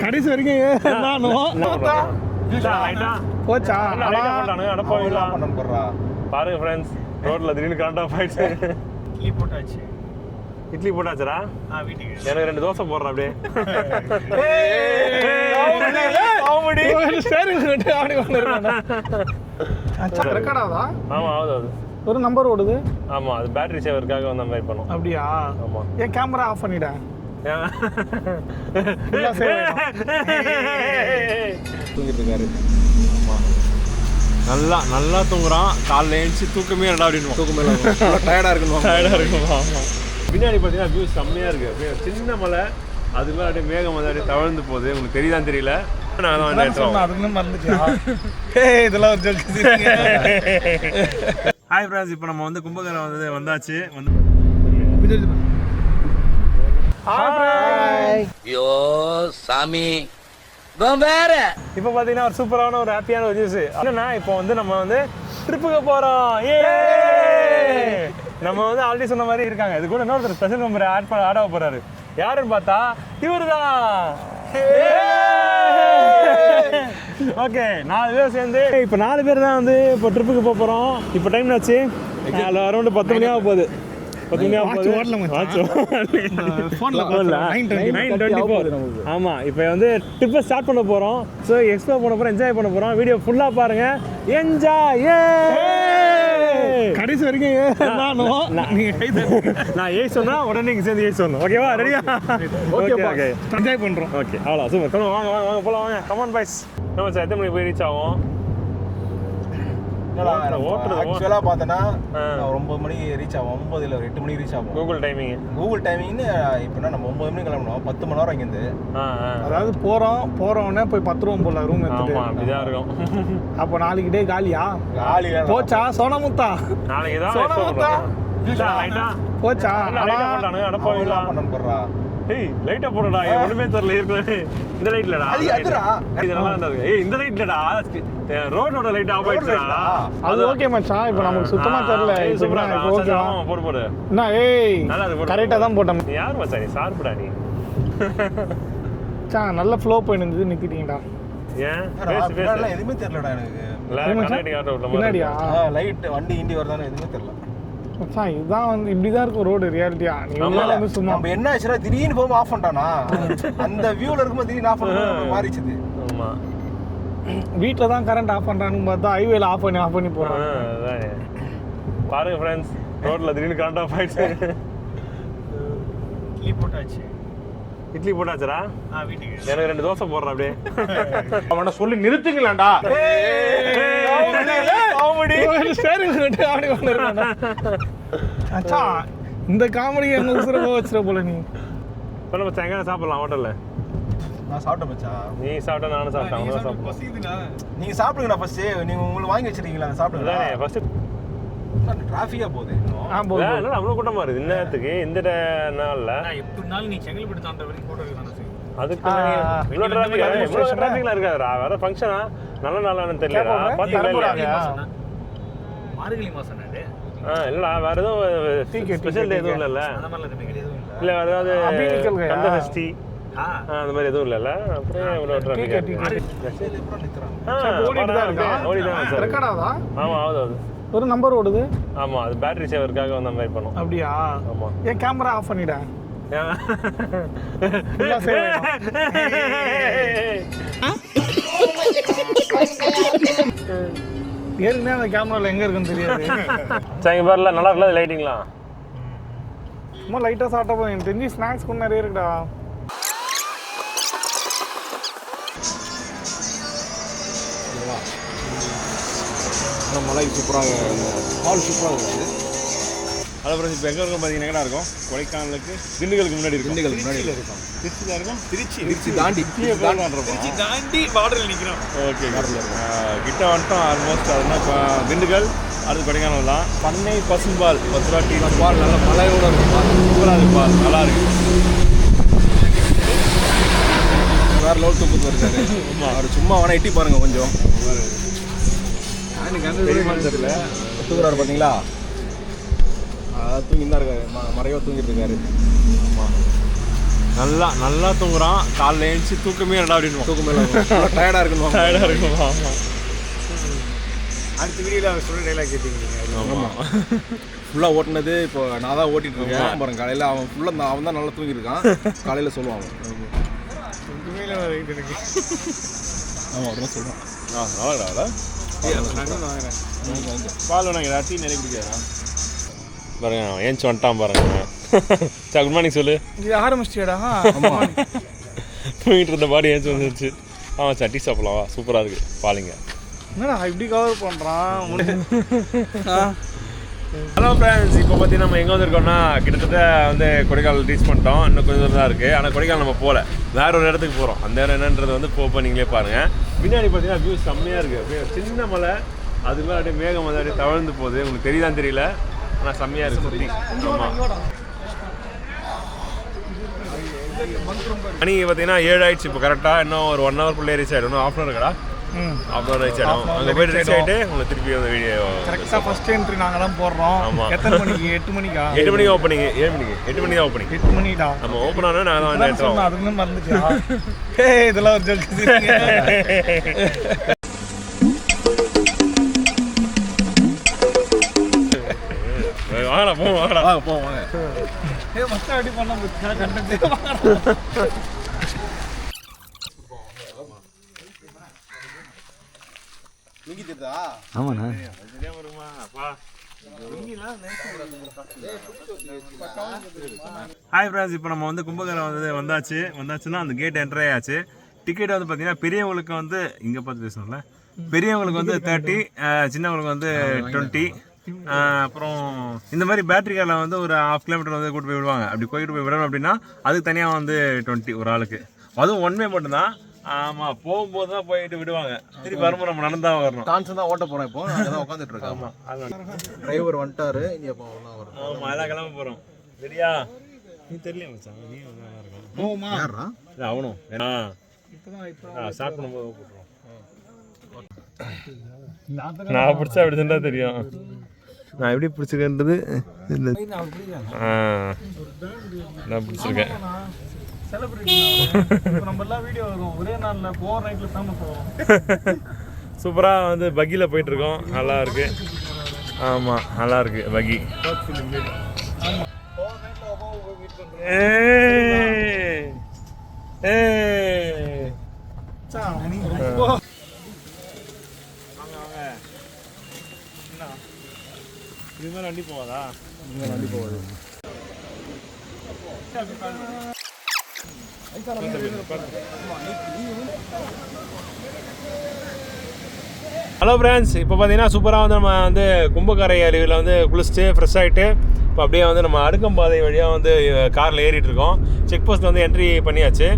கடைசி வரைக்கும் போச்சா பாருங்க ஃப்ரெண்ட்ஸ், ரோட்ல திடீர்னு கரண்ட் ஆஃப் ஆயிடுச்சு. இட்லி போட்டாச்சு. இட்லி போட்டாச்சா? வீட்டுக்கு எனக்கு 2 தோசை போடுறேன் அப்படியே. ரெக்கார்டாவா? ஆமா ஆகுது. ஒரு நம்பர் ஓடுது. ஆமா, அது பேட்டரி சேவருக்காக அந்த மாதிரி பண்ணும். அப்படியா? ஆமா. ஏன் கேமரா ஆஃப் பண்ணிடா? தூங்கிட்டு இருக்காரு. நல்லா நல்லா தூங்குறான். காலைல எழுந்துச்சு தூக்கமே ரெண்டா அப்படின்னு தூக்கமே டயர்டா இருக்கணும். பின்னாடி பார்த்தீங்கன்னா வியூ செம்மையா இருக்கு. அப்படியே சின்ன மலை, அதுக்குள்ள அப்படியே மேகம் வந்து அப்படியே தவழ்ந்து போகுது. உங்களுக்கு தெரியுதான்னு தெரியல. நான் ஹாய் ஃப்ரெண்ட்ஸ், இப்போ நம்ம வந்து கும்பகோணம் வந்தாச்சு. ஐயோ சாமி வேற. இப்போ பார்த்தீங்கன்னா ஒரு சூப்பரான ஒரு ஹாப்பியான ஒரு நியூஸ் என்னன்னா, இப்போ வந்து நம்ம வந்து ட்ரிப்புக்கு போகிறோம். நம்ம வந்து ஆல்ரெடி சொன்ன மாதிரி இருக்காங்க. இது கூட இன்னொருத்தர் ஸ்பெஷல் நம்பர் ஆட் ஆக போறாரு. யாருன்னு பார்த்தா இவரு தான். ஓகே, 4 பேர் சேர்ந்து இப்போ 4 பேர் தான் வந்து இப்போ ட்ரிப்புக்கு போக போகிறோம். இப்போ டைம் ஆச்சு, அரௌண்ட் 10 மணி ஆக போகுது. 10 மணி ஆக போகுது. ஆமா, இப்போ வந்து ட்ரிப்பை ஸ்டார்ட் பண்ண போகிறோம். ஸோ எக்ஸ்ப்ளோர் பண்ண போகிறோம், என்ஜாய் பண்ண போகிறோம். வீடியோ ஃபுல்லாக பாருங்க, என்ஜாய். கடைசி வரைக்கும் நான் ஏய் சொன்னா உடனே நீங்க சேர்ந்து ஏய் சொல்லணும். ஓகேவா? ரெடியா? ஓகே, என்ஜாய் பண்றோம். ஓகே, அவ்வளோ சூப்பர். சொல்லுங்க, வாங்க வாங்க வாங்க போலாம், வாங்க. Come on boys. நம்ம சார் எத்தனை மணிக்கு போய் ரீச் ஆகும்? ஆக்சுவலாக பார்த்தோன்னா 9 மணிக்கு ரீச் ஆகும். 9 இல்லை 8 மணிக்கு ரீச் ஆகும். கூகுள் டைமிங்னு இப்போனா நம்ம 9 மணிக்கு கிளம்பணும். 10 மணி நேரம் இங்கேருந்து. அதாவது போறோன்னே போய் 10 ரூபா போல ரூம் எடுத்துட்டு. அப்படிதான் இருக்கும். அப்போ நாளைக்கு டே காலியா? போச்சா சோனமுத்தா? நாளைக்கு தான் போச்சா? பண்ண போடுறா. ஏய், லைட்டா போடுடா. ஒண்ணுமே தெரியல. ஏற்கனவே இந்த லைட் இல்லடா, இது நல்லா இருக்கு. ஏய், இந்த லைட் இல்லடா, ரோடோட லைட் ஆஃப் ஆயிடுச்சுடா. அது ஓகே மச்சான், இப்போ நமக்கு சுத்தமா தெரியல. இப்போ ஓகே போடு. என்ன ஏய், கரெக்ட்டா தான் போட்டோம். நீ யார் மச்சான்? நீ சார்புடா நீ. மச்சான் நல்ல ஃப்ளோ போயிட்டு இருந்தது, நிக்கிட்டீங்கடா. ஏன் எதுவுமே தெரியலடா எனக்கு. பின்னாடியா லைட் வண்டி இண்டி வரதானே எதுவுமே தெரியல மச்சான். இதுதான் வந்து இப்படிதான் இருக்கும் ரோடு ரியாலிட்டியா. நீ வந்து சும்மா நம்ம என்ன ஆச்சுன்னா திடீர்னு போகும் ஆஃப் பண்ணிட்டானா, அந்த வியூல இருக்கும்போது திடீர்னு ஆஃப் பண்ணி மாறிச்சுது. ஆமா, வீட்டில் தான் கரண்ட் ஆஃப் பண்ணுறான்னு பார்த்தா ஹைவேல ஆஃப் பண்ணி போகிறான். பாருங்க ஃப்ரெண்ட்ஸ், ரோட்ல திடீர்னு கரண்ட் ஆஃப் ஆயிடுச்சு. இட்லி போட்டாச்சா? வீட்டுக்கு எனக்கு 2 தோசை போடுறேன் அப்படியே. அவனை சொல்லி நிறுத்துங்களாண்டா. இந்த காமெடி என்ன உசுர வச்சுற போல. நீ இப்போ நம்ம எங்க சாப்பிடலாம்? ஹோட்டல்ல நான் சாப்பிட்டேன் மச்சான். நீ சாப்பிட்டா நானும் சாப்பிட்டேன். நீங்க சாப்பிடுங்கடா ஃபர்ஸ்ட். நீங்க உங்களுக்கு வாங்கி வச்சிருக்கீங்களா? சாப்பிடுங்க ஃபர்ஸ்ட். டிராஃபிக்கா போகுது இன்னும். இல்ல அவ்வளவு கூட்டமா இருக்கு இன்னத்துக்கு. இந்த நாள்ல எப்படினாலும் நீ செங்கல்பட்டு தாண்ட வரைக்கும் போட்டோ எடுக்கணும். அதுக்கு இவ்வளவு டிராஃபிக்ல இருக்காதுடா. வேற ஃபங்க்ஷனா? நல்ல நாளான்னு தெரியலடா. பாத்தீங்களா? மார்கழி மாசம் அது. இல்லடா, வேற எதுவும் ஸ்பெஷல் டே எதுவும் இல்லல்ல. அந்த மாதிரி எதுவும் இல்ல. இல்ல வேற ஏதாவது கந்த ஃபெஸ்டி அந்த மாதிரி எதுவும் இல்லல்ல. அப்புறம் இவ்வளவு டிராஃபிக் ஓடிதான். ரெக்கார்டாவா? ஆமா ஆகுது. ஒரு நம்பர் ஓடுது. ஆமா, அது பேட்டரி சேவருக்காக அந்த மாதிரி பண்ணும். அப்படியா? ஆமா. ஏன் கேமரா ஆஃப் பண்ணிடா? ஏற்கனவே அந்த கேமரால எங்க இருக்குன்னு தெரியாது. சரி பாருல, நல்லா இருக்குல்ல லைட்டிங்லாம். சும்மா லைட்டா சாப்பிட்டா போதும். எனக்கு தெரிஞ்சு ஸ்நாக்ஸ் கூட நிறைய இருக்குடா. மலை சூப்பராக, ஹால் சூப்பராக இருக்குது. ஹலோ ஃப்ரெண்ட்ஸ், இப்போ எங்கே இருக்கும் பார்த்தீங்கன்னா இருக்கும் கொடைக்கானலுக்கு திண்டுக்கலுக்கு முன்னாடி இருக்கும். திண்டுக்கலுக்கு முன்னாடி இருக்கும். திருச்சி தான் இருக்கும். திருச்சி தாண்டி பார்டரில் நிற்கிறோம். ஓகே, கிட்ட வந்துட்டோம் ஆல்மோஸ்ட். அதுனா இப்போ திண்டுக்கல், அடுத்து கொடைக்கானல் தான். பண்ணை பசும்பால் 10 ரூபா டீ பால் நல்லா மலையோட இருக்கும். சூப்பராக இருக்கு பால், நல்லா இருக்கு. வேறு லெவல் தூக்கத்து இருக்காரு. அவர் சும்மா வேணா எட்டி பாருங்க கொஞ்சம். எனக்கு அந்த தெரியல தூங்குறாரு பார்த்தீங்களா? அதாவது தூங்கிட்டு தான் இருக்காரு, மறைவாக தூங்கிட்டு இருக்காரு. ஆமாம், நல்லா நல்லா தூங்குறான். காலைல எழுந்துச்சு தூக்கமே நல்லா அப்படின்னு தூக்கம் மேலே டயர்டாக இருக்கணும். டயர்டாக இருக்கும். ஆமாம். அடுத்த வீடியோவில் அவர் சொல்கிற டைலாக் கேட்டீங்க. ஆமாம். ஃபுல்லாக ஓட்டினது இப்போ நான் தான் ஓட்டிகிட்டு இருக்கேன் பாருங்க. காலையில் அவன் ஃபுல்லாக அவன் தான் நல்லா தூங்கியிருக்கான். காலையில் சொல்லுவான். உண்மையில எனக்கு ஆமாம் அவர் தான் சொல்லுவான். நல்லாடா பால் வேணாங்கடா. டீ நிறைய குடிக்காதா பாருங்க. ஏஞ்சி வந்துட்டான் பாருங்க. சார் குட் மார்னிங் சொல்லு. இது ஆரம்பிச்சிட்டியாடா? தூங்கிட்டு இருந்த பாடி ஏஞ்சி வந்துருச்சு. ஆமாம் சார் டீ சாப்பிடலாம். சூப்பராக இருக்குது பாலிங்க. என்னடா இப்படி கவர் பண்ணுறான்? ஹலோ ஃப்ரெண்ட்ஸ், இப்போ பார்த்தீங்கன்னா நம்ம எங்கே வந்திருக்கோம்னா கிட்டத்தட்ட வந்து கொடைக்கானல் ரீச் பண்ணிட்டோம். இன்னும் கொஞ்சம் தூரம் தான் இருக்குது. ஆனால் கொடைக்கானல் நம்ம போகல, வேற ஒரு இடத்துக்கு போகிறோம். அந்த இடம் என்னன்றது வந்து போக நீங்களே பாருங்கள். பின்னாடி பார்த்தீங்கன்னா வியூ செம்மையாக இருக்குது. அப்படியே சின்ன மலை, அதுக்கு மேலே அப்படியே மேகம் வந்து அப்படியே தவழ்ந்து போகுது. உங்களுக்கு தெரியுதான்னு தெரியல, ஆனால் செம்மையாக இருக்குது சுற்றி. ஆமாம். மணி பார்த்தீங்கன்னா 7 ஆயிடுச்சு இப்போ கரெக்டாக. இன்னும் ஒரு 1 ஹவர்க்குள்ளே ரீச் ஆகிடும். இன்னும் ½ ஹவர் இருக்கடா. அப்புறம் ரீச் ஆகிடும். அங்கே போய்ட்டு ரீச் ஆகிட்டு உங்களுக்கு திருப்பி வந்து வீடியோ கரெக்டாக ஃபஸ்ட் என்ட்ரி நாங்கள் தான் போடுறோம். ஆமாம். எத்தனை மணிக்கு? 8 மணிக்கா? 8 மணிக்கு ஓப்பனிங். 7 மணிக்கு 8 மணி தான் ஓப்பனிங். 8 மணிடா. நம்ம ஓப்பன் ஆனால் நாங்கள் தான் வந்து எடுத்துருவோம். அதுன்னு மறந்துட்டியா? இதெல்லாம் ஒரு ஜோக்கு. வாங்கடா போவோம். வாங்கடா போவாங்க. ஃபஸ்ட்டு அப்படி பண்ண கண்டக்டே. ஆமாண்ணா. ஹாய் ஃப்ரெண்ட்ஸ், இப்போ நம்ம வந்து கும்பகோணம் வந்தாச்சுன்னா அந்த கேட் என்ட்ரி ஆயாச்சு. டிக்கெட் வந்து பார்த்தீங்கன்னா பெரியவங்களுக்கு வந்து இங்கே பார்த்து பேசணும்ல, பெரியவங்களுக்கு வந்து 30, சின்னவங்களுக்கு வந்து 20. அப்புறம் இந்த மாதிரி பேட்டரி காரில் வந்து ஒரு 1/2 கிலோமீட்டர் வந்து கூட்டு போய் விடுவாங்க. அப்படி போயிட்டு போய் விடணும் அப்படின்னா அதுக்கு தனியாக வந்து 20 ஒரு ஆளுக்கு. அதுவும் 1 வே மட்டும்தான். ஆமாம், போகும்போது தான் போயிட்டு விடுவாங்க. திருப்பி வரும்போது நம்ம நடந்தா வரணும். டான்ஸ் தான் ஓட்ட போகிறேன். இப்போ அங்கே தான் உட்காந்துட்டு இருக்கேன். ஆமாம், டிரைவர் வந்துட்டாரு. இங்கே வரும். ஆமாம், எல்லாம் கிளம்ப போகிறோம். சரியா? நீ தெரியல மச்சான், நீ நல்லா இருக்கும். போமா யாரா இல்லை அவனும் ஏன்னா ஸ்டார்ட் பண்ணும்போது போட்டுருவோம். நான் பிடிச்சா அப்படி இருந்தா தெரியும். நான் எப்படி பிடிச்சிருக்கேன்றது நான் பிடிச்சிருக்கேன். சூப்பராக வந்து பக்கியில் போயிட்டுருக்கோம். நல்லா இருக்கு. ஆமாம், நல்லா இருக்கு பக்கி. இது மாதிரி வண்டி போவாதா? வண்டி போகுது. ஹலோ ஃப்ரெண்ட்ஸ், இப்போ பார்த்தீங்கன்னா சூப்பராக வந்து நம்ம வந்து கும்பக்கரை அருவியில் வந்து குளிச்சுட்டு ஃப்ரெஷ் ஆகிட்டு இப்போ அப்படியே வந்து நம்ம அடுக்கம்பாதை வழியாக வந்து காரில் ஏறிட்டு இருக்கோம். செக் போஸ்ட்டில் வந்து என்ட்ரி பண்ணியாச்சு.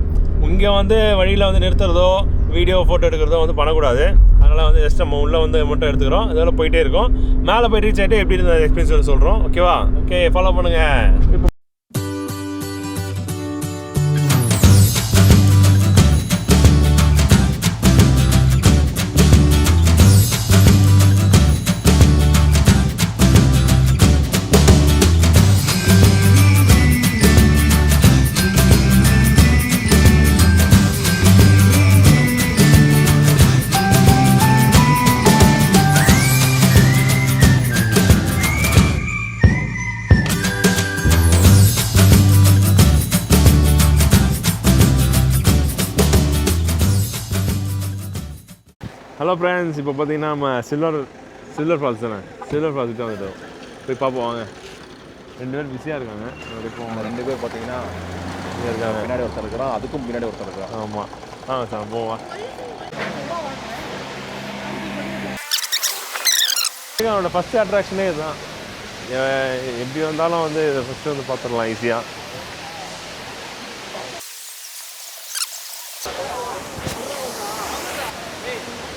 இங்கே வந்து வழியில் வந்து நிறுத்துறதோ வீடியோ ஃபோட்டோ எடுக்கிறதோ வந்து பண்ணக்கூடாது. அதனால் வந்து ஜஸ்ட் நம்ம உள்ளே வந்து மட்டும் எடுத்துக்கிறோம். இதெல்லாம் போயிட்டே இருக்கோம். மேலே போய் ரீச் ஆகிட்டு எப்படி இருந்த எக்ஸ்பீரியன்ஸ் சொல்கிறோம். ஓகேவா? ஓகே, ஃபாலோ பண்ணுங்கள். ஹலோ ஃப்ரெண்ட்ஸ், இப்போ பார்த்தீங்கன்னா நம்ம சில்வர் ஃபால்ஸ் தானே, சில்வர் ஃபால்ஸ் கிட்ட வந்துட்டோம். போய் பார்ப்போம் வாங்க. 2 பேர் பிஸியாக இருக்காங்க. இப்போ 2 பேர் பார்த்தீங்கன்னா இருக்காங்க. பின்னாடி ஒருத்தர் இருக்கிறான், அதுக்கும் பின்னாடி ஒருத்தர் இருக்கிறான். ஆமாம் சார், போவா. அவனோட ஃபஸ்ட்டு அட்ராக்ஷனே இதுதான். எப்படி வந்தாலும் வந்து இதை ஃபஸ்ட்டு வந்து பார்த்துடலாம் ஈஸியாக.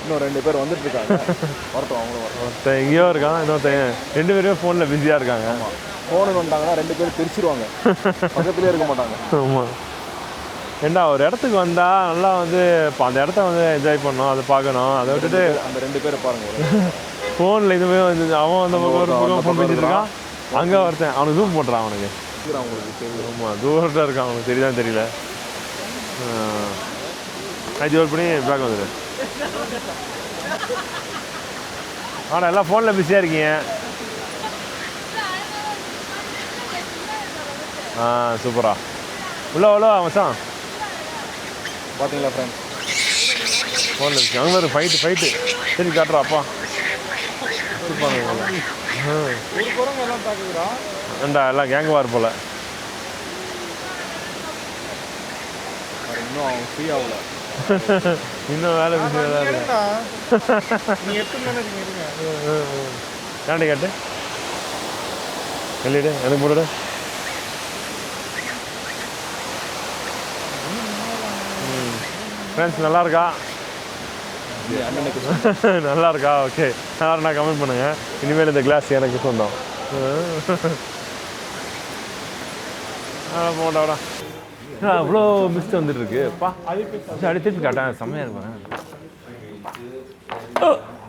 இன்னும் 2 பேர் வந்துட்டு இருக்காங்க. ஒருத்தன் எங்கேயோ இருக்கான், இன்னொருத்தன் 2 பேருமே ஃபோனில் பிஸியாக இருக்காங்க. ஃபோனு வந்துட்டாங்கன்னா 2 பேரும் பிரிச்சிருவாங்க, பக்கத்துலேயே இருக்க மாட்டாங்க. ஆமாம். ஏண்டா ஒரு இடத்துக்கு வந்தால் நல்லா வந்து இப்போ அந்த இடத்த வந்து என்ஜாய் பண்ணணும், அதை பார்க்கணும். அதை விட்டுட்டு அந்த 2 பேரை பாருங்கள். ஃபோனில் இதுவே வந்து அவன் அந்த பக்கம் ஒரு பக்கம் ஃபோன் பேசிட்டு இருக்கான். அங்கே ஒருத்தன் அவனுக்கு ஜூம் போட்டுறான். அவனுக்கு அவங்களுக்கு தெரியும். ஆமாம் தூரத்தில் இருக்கான் அவனுக்கு தெரியுதான் தெரியல. இது ஒரு பண்ணி பேக் வந்துடு. ஆனால் எல்லாம் ஃபோனில் பிஸியாக இருக்கீங்க. சூப்பரா உள்ள மச்சான் பார்த்தீங்களா ஃப்ரெண்ட்ஸ்? ஃபோனில் இருக்கு. அங்கே ஒரு ஃபைட்டு சரி காட்டுறா அப்பா. சூப்பர். ஒரு குரங்கு எல்லாம் தாக்குதுடா. ஏண்டா எல்லாம் கேங் வார் போல. இன்னும் அவன் ஃப்ரீ ஆகல. இன்னும் வேலை பிஸியாக தான் இருக்கா. நீ எப்படி நினைக்கிறீங்க? ஏன்டி கேட்டு வெளியிடு எனக்கு போட்டுடு. ஃப்ரெண்ட்ஸ் நல்லா இருக்கா? நல்லா இருக்கா? ஓகே நல்லா கமெண்ட் பண்ணுங்க. இனிமேல் இந்த கிளாஸ் எனக்கு சொந்தம். போட்டாடா அவ்வளோ மிஸ்ட் வந்துட்டு இருக்குப்பா. அடி திருப்பி காட்டேன் செம்மையாக இருப்பேன்.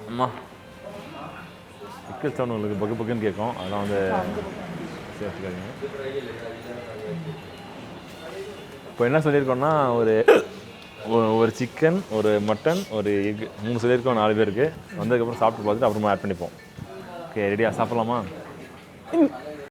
அம்மா பிக்கல் சவுண்ட் உங்களுக்கு பக்கு பக்குன்னு கேட்கும். அதெல்லாம் வந்து சேர்த்துக்காதீங்க. இப்போ என்ன சொல்லியிருக்கோன்னா ஒரு சிக்கன், ஒரு மட்டன், ஒரு எக் 3 சொல்லியிருக்கோம் 4 பேருக்கு. வந்ததுக்கப்புறம் சாப்பிட்டு பார்த்துட்டு அப்புறமா ஆட் பண்ணிப்போம். ஓகே ரெடியாக சாப்பிட்லாமா?